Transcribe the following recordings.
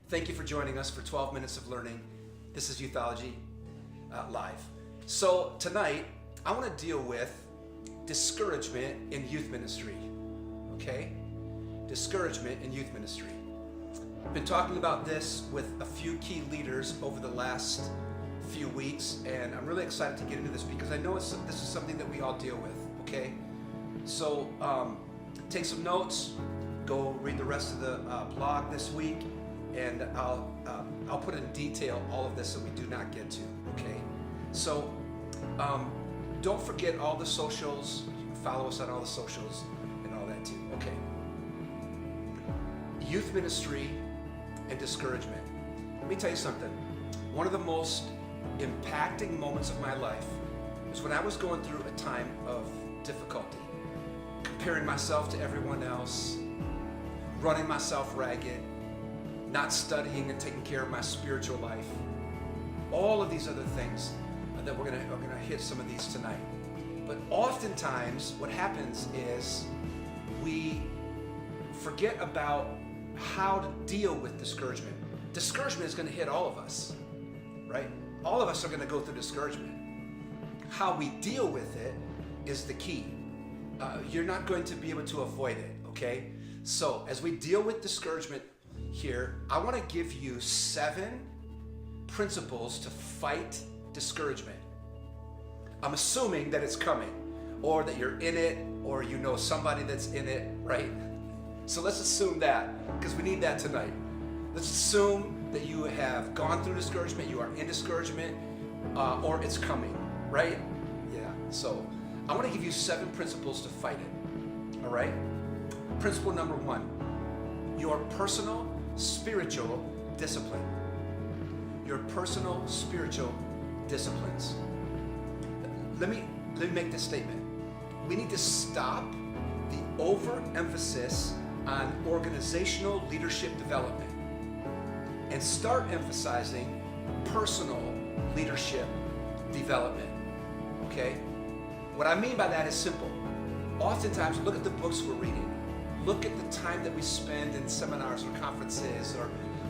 Thank you for joining us for 12 minutes of learning. This is Youthology Live. So tonight, I want to deal with discouragement in youth ministry. Okay? Discouragement in youth ministry. I've been talking about this with a few key leaders over the last few weeks, and I'm really excited to get into this because I know this is something that we all deal with. Okay? So take some notes. Go read the rest of the blog this week, and I'll put in detail all of this that we do not get to. Okay, so don't forget all the socials. You can follow us on all the socials and all that too. Okay, youth ministry and discouragement. Let me tell you something. One of the most impacting moments of my life was when I was going through a time of difficulty, comparing myself to everyone else, running myself ragged, not studying and taking care of my spiritual life. All of these other things that we're gonna hit some of these tonight. But oftentimes what happens is we forget about how to deal with discouragement. Discouragement is gonna hit all of us, right? All of us are gonna go through discouragement. How we deal with it is the key. You're not going to be able to avoid it, okay? So as we deal with discouragement here, I want to give you 7 principles to fight discouragement. I'm assuming that it's coming, or that you're in it, or you know somebody that's in it, right? So let's assume that, because we need that tonight. Let's assume that you have gone through discouragement, you are in discouragement, or it's coming, right? Yeah, so I want to give you 7 principles to fight it, all right? Principle number 1, your personal spiritual discipline. Your personal spiritual disciplines. Let me make this statement. We need to stop the overemphasis on organizational leadership development and start emphasizing personal leadership development. Okay? What I mean by that is simple. Oftentimes, look at the books we're reading. Look at the time that we spend in seminars or conferences,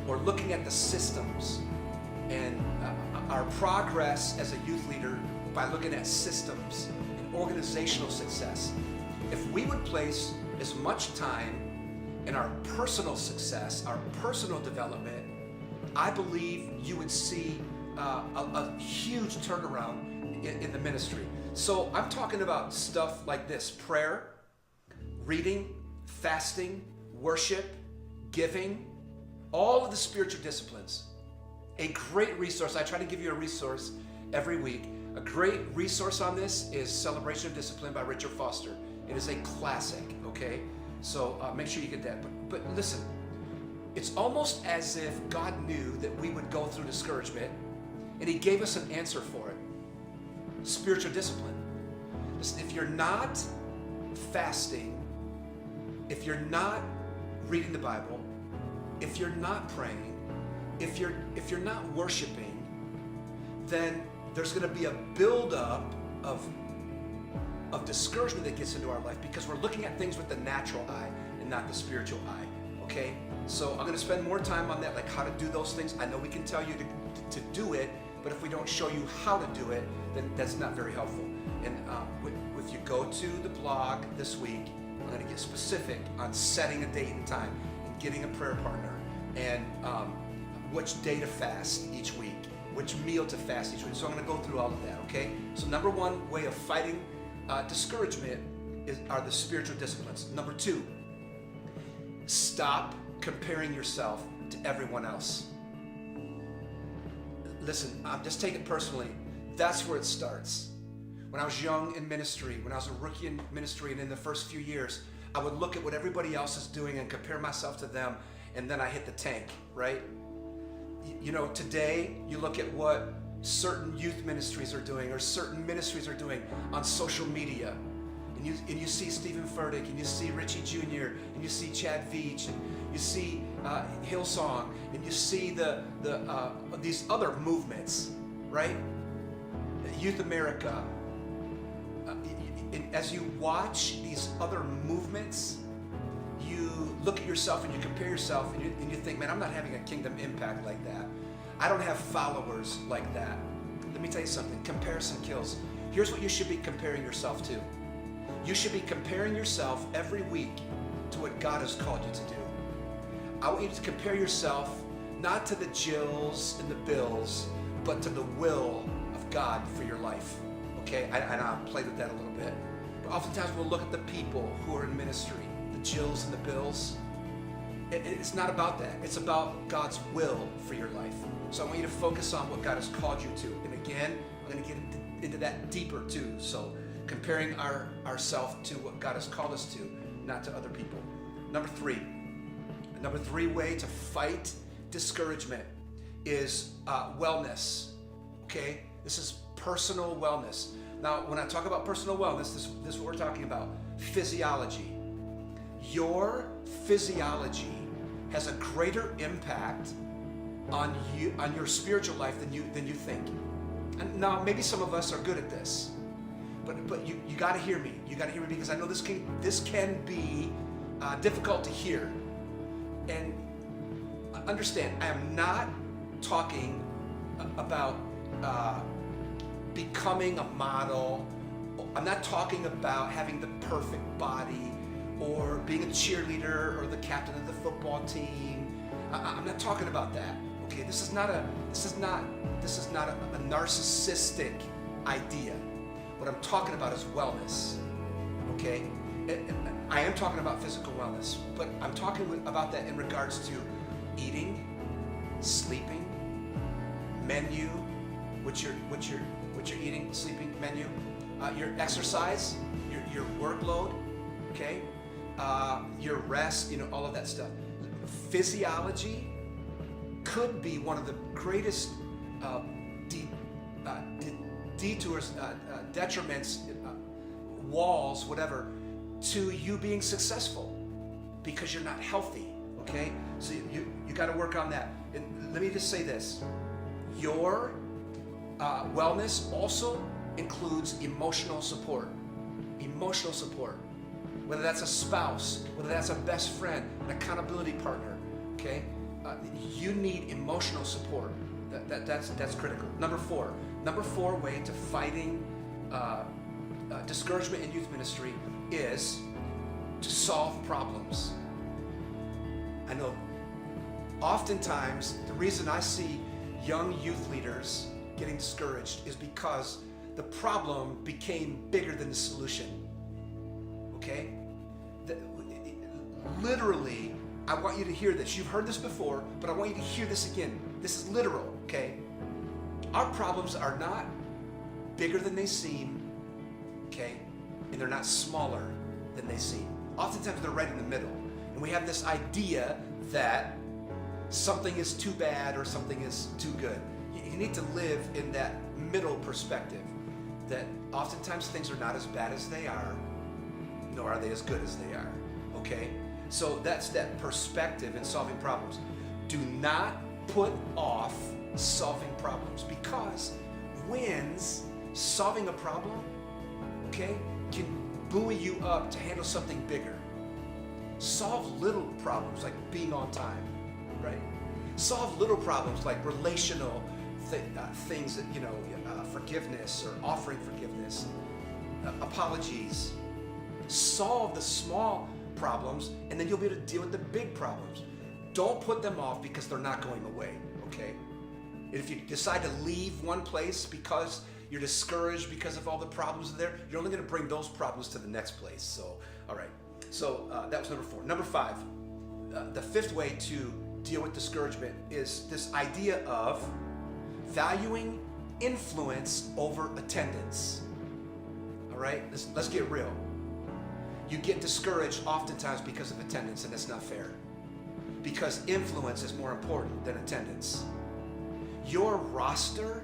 or looking at the systems and our progress as a youth leader by looking at systems and organizational success. If we would place as much time in our personal success, our personal development, I believe you would see a huge turnaround in the ministry. So I'm talking about stuff like this: prayer, reading, fasting, worship, giving, all of the spiritual disciplines. A great resource, I try to give you a resource every week. A great resource on this is Celebration of Discipline by Richard Foster. It is a classic, okay? So make sure you get that. But listen, it's almost as if God knew that we would go through discouragement, and He gave us an answer for it. Spiritual discipline. Listen, if you're not fasting, if you're not reading the Bible, if you're not praying, if you're not worshiping, then there's going to be a buildup of discouragement that gets into our life because we're looking at things with the natural eye and not the spiritual eye. Okay? So I'm going to spend more time on that, like how to do those things. I know we can tell you to do it, but if we don't show you how to do it, then that's not very helpful. And if you go to the blog this week, I'm going to get specific on setting a date and time and getting a prayer partner, and which day to fast each week, which meal to fast each week. So I'm going to go through all of that, okay? So number 1 way of fighting discouragement are the spiritual disciplines. Number 2, stop comparing yourself to everyone else. Listen, just take it personally. That's where it starts. When I was young in ministry, when I was a rookie in ministry, and in the first few years, I would look at what everybody else is doing and compare myself to them, and then I hit the tank, right? You know, today, you look at what certain youth ministries are doing, or certain ministries are doing on social media, and you see Stephen Furtick, and you see Richie Jr., and you see Chad Veach, and you see Hillsong, and you see these other movements, right? Youth America. And as you watch these other movements, you look at yourself and you compare yourself and you think, man, I'm not having a kingdom impact like that. I don't have followers like that. Let me tell you something. Comparison kills. Here's what you should be comparing yourself to. You should be comparing yourself every week to what God has called you to do. I want you to compare yourself not to the Jills and the Bills, but to the will of God for your life. Okay, I played with that a little bit. But oftentimes we'll look at the people who are in ministry, the Jills and the Bills. It's not about that. It's about God's will for your life. So I want you to focus on what God has called you to. And again, I'm going to get into that deeper too. So comparing ourselves to what God has called us to, not to other people. Number three way to fight discouragement is wellness. Okay, this is personal wellness. Now, when I talk about personal wellness, this is what we're talking about: physiology. Your physiology has a greater impact on you, on your spiritual life than you think. And now, maybe some of us are good at this, but you got to hear me. You got to hear me, because I know this can be difficult to hear. And understand, I am not talking about becoming a model. I'm not talking about having the perfect body or being a cheerleader or the captain of the football team. I'm not talking about that. Okay, this is not a narcissistic idea. What I'm talking about is wellness. Okay, I am talking about physical wellness, but I'm talking about that in regards to eating, sleeping, menu, what you're eating, sleeping, menu, your exercise, your workload, okay, your rest, all of that stuff. Physiology could be one of the greatest detours, detriments, walls, whatever, to you being successful, because you're not healthy. Okay, so you got to work on that. And let me just say this: your wellness also includes emotional support. Emotional support, whether that's a spouse, whether that's a best friend, an accountability partner. Okay, you need emotional support. That's critical. Number four way to fighting discouragement in youth ministry is to solve problems. I know oftentimes the reason I see young youth leaders getting discouraged is because the problem became bigger than the solution. Okay? Literally, I want you to hear this. You've heard this before, but I want you to hear this again. This is literal, okay? Our problems are not bigger than they seem, okay? And they're not smaller than they seem. Oftentimes they're right in the middle. And we have this idea that something is too bad or something is too good. You need to live in that middle perspective, that oftentimes things are not as bad as they are, nor are they as good as they are, okay? So that's that perspective in solving problems. Do not put off solving problems, because wins, solving a problem, okay, can buoy you up to handle something bigger. Solve little problems like being on time, right? Solve little problems like relational things that, forgiveness or offering forgiveness, apologies. Solve the small problems, and then you'll be able to deal with the big problems. Don't put them off because they're not going away, okay? If you decide to leave one place because you're discouraged because of all the problems there, you're only going to bring those problems to the next place. So, all right. So that was number 4. Number 5, the 5th way to deal with discouragement is this idea of valuing influence over attendance. All right? Let's get real. You get discouraged oftentimes because of attendance, and that's not fair. Because influence is more important than attendance. Your roster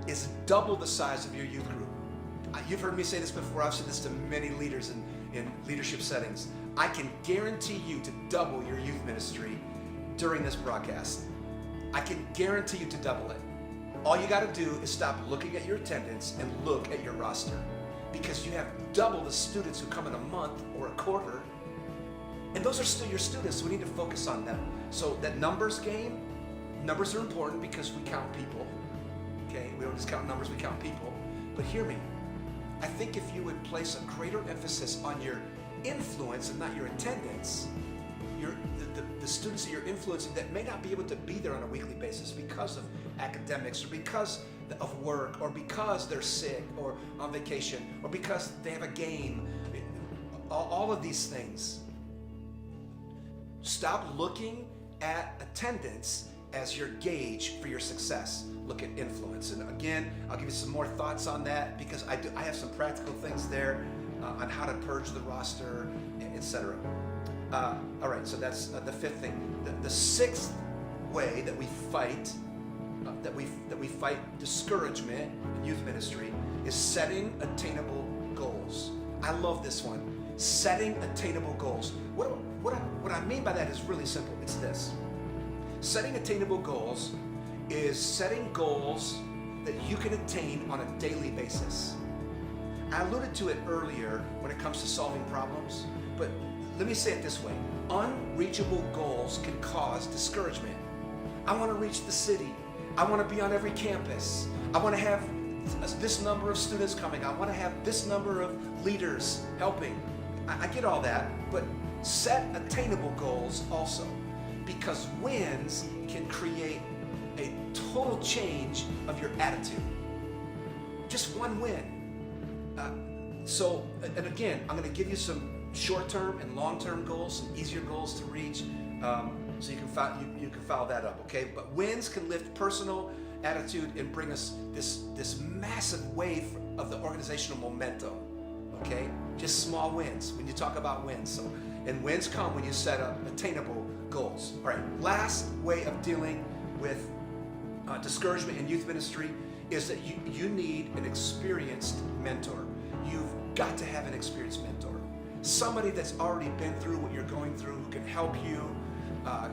is double the size of your youth group. You've heard me say this before. I've said this to many leaders in leadership settings. I can guarantee you to double your youth ministry during this broadcast. I can guarantee you to double it. All you got to do is stop looking at your attendance and look at your roster, because you have double the students who come in a month or a quarter And those are still your students, so we need to focus on them. So that numbers game, numbers are important because we count people. Okay, we don't just count numbers, we count people. But hear me, I think if you would place a greater emphasis on your influence and not your attendance, the students that you're influencing that may not be able to be there on a weekly basis because of academics or because of work or because they're sick or on vacation or because they have a game, all of these things. Stop looking at attendance as your gauge for your success. Look at influence. And again, I'll give you some more thoughts on that because I have some practical things there on how to purge the roster, etc. All right, so that's the fifth thing. The sixth way that we fight discouragement in youth ministry is setting attainable goals. I love this one. Setting attainable goals. What I mean by that is really simple. It's this. Setting attainable goals is setting goals that you can attain on a daily basis. I alluded to it earlier when it comes to solving problems, but let me say it this way. Unreachable goals can cause discouragement. I want to reach the city. I want to be on every campus. I want to have this number of students coming. I want to have this number of leaders helping. I get all that, but set attainable goals also, because wins can create a total change of your attitude. Just one win. And again, I'm going to give you some short-term and long-term goals, some easier goals to reach, so you can follow that up, okay? But wins can lift personal attitude and bring us this massive wave of the organizational momentum, okay? Just small wins when you talk about wins. And wins come when you set up attainable goals. All right, last way of dealing with discouragement in youth ministry is that you need an experienced mentor. You've got to have an experienced mentor. Somebody that's already been through what you're going through, who can help you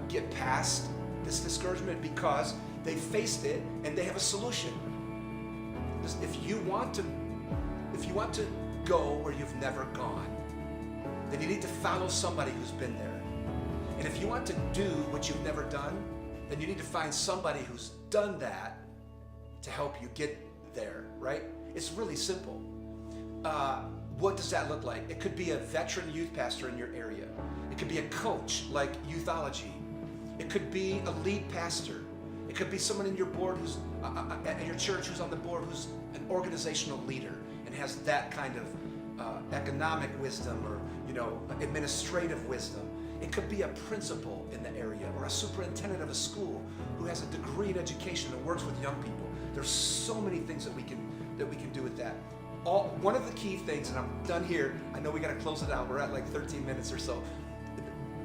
get past this discouragement because they faced it and they have a solution. If you want to go where you've never gone, then you need to follow somebody who's been there. And if you want to do what you've never done, then you need to find somebody who's done that to help you get there, right? It's really simple. What does that look like? It could be a veteran youth pastor in your area. It could be a coach like Youthology. It could be a lead pastor. It could be someone in your board who's at your church who's on the board who's an organizational leader and has that kind of economic wisdom or administrative wisdom. It could be a principal in the area or a superintendent of a school who has a degree in education and works with young people. There's so many things that we can do with that. One of the key things, and I'm done here, I know we got to close it out, we're at like 13 minutes or so.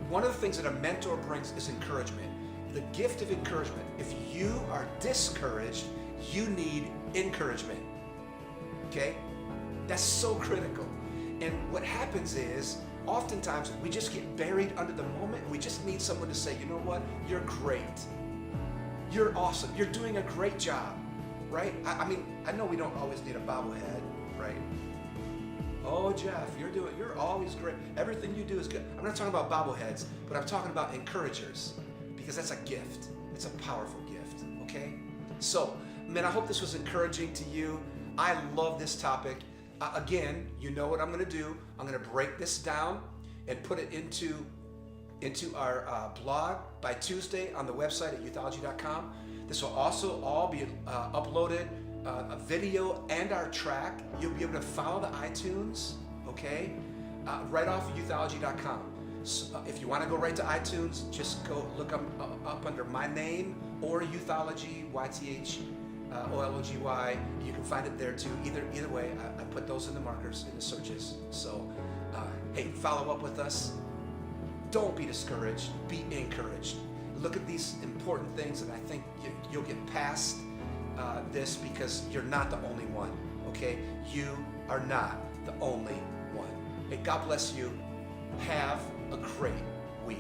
One of the things that a mentor brings is encouragement. The gift of encouragement. If you are discouraged, you need encouragement. Okay? That's so critical. And what happens is, oftentimes we just get buried under the moment and we just need someone to say, you know what? You're great. You're awesome. You're doing a great job. Right? I mean, I know we don't always need a bobblehead, right? Oh, Jeff, you're always great. Everything you do is good. I'm not talking about bobbleheads, but I'm talking about encouragers, because that's a gift. It's a powerful gift, okay? So, man, I hope this was encouraging to you. I love this topic. Again, you know what I'm going to do. I'm going to break this down and put it into our blog by Tuesday on the website at youthology.com. This will also all be uploaded, a video and our track. You'll be able to follow the iTunes, okay, right off of youthology.com. So, if you want to go right to iTunes, just go look up under my name or Youthology, YTH, OLOGY. You can find it there too. Either way, I put those in the markers in the searches. So, hey, follow up with us. Don't be discouraged. Be encouraged. Look at these important things, and I think you'll get past this because you're not the only one, okay? You are not the only one. Hey, God bless you. Have a great week.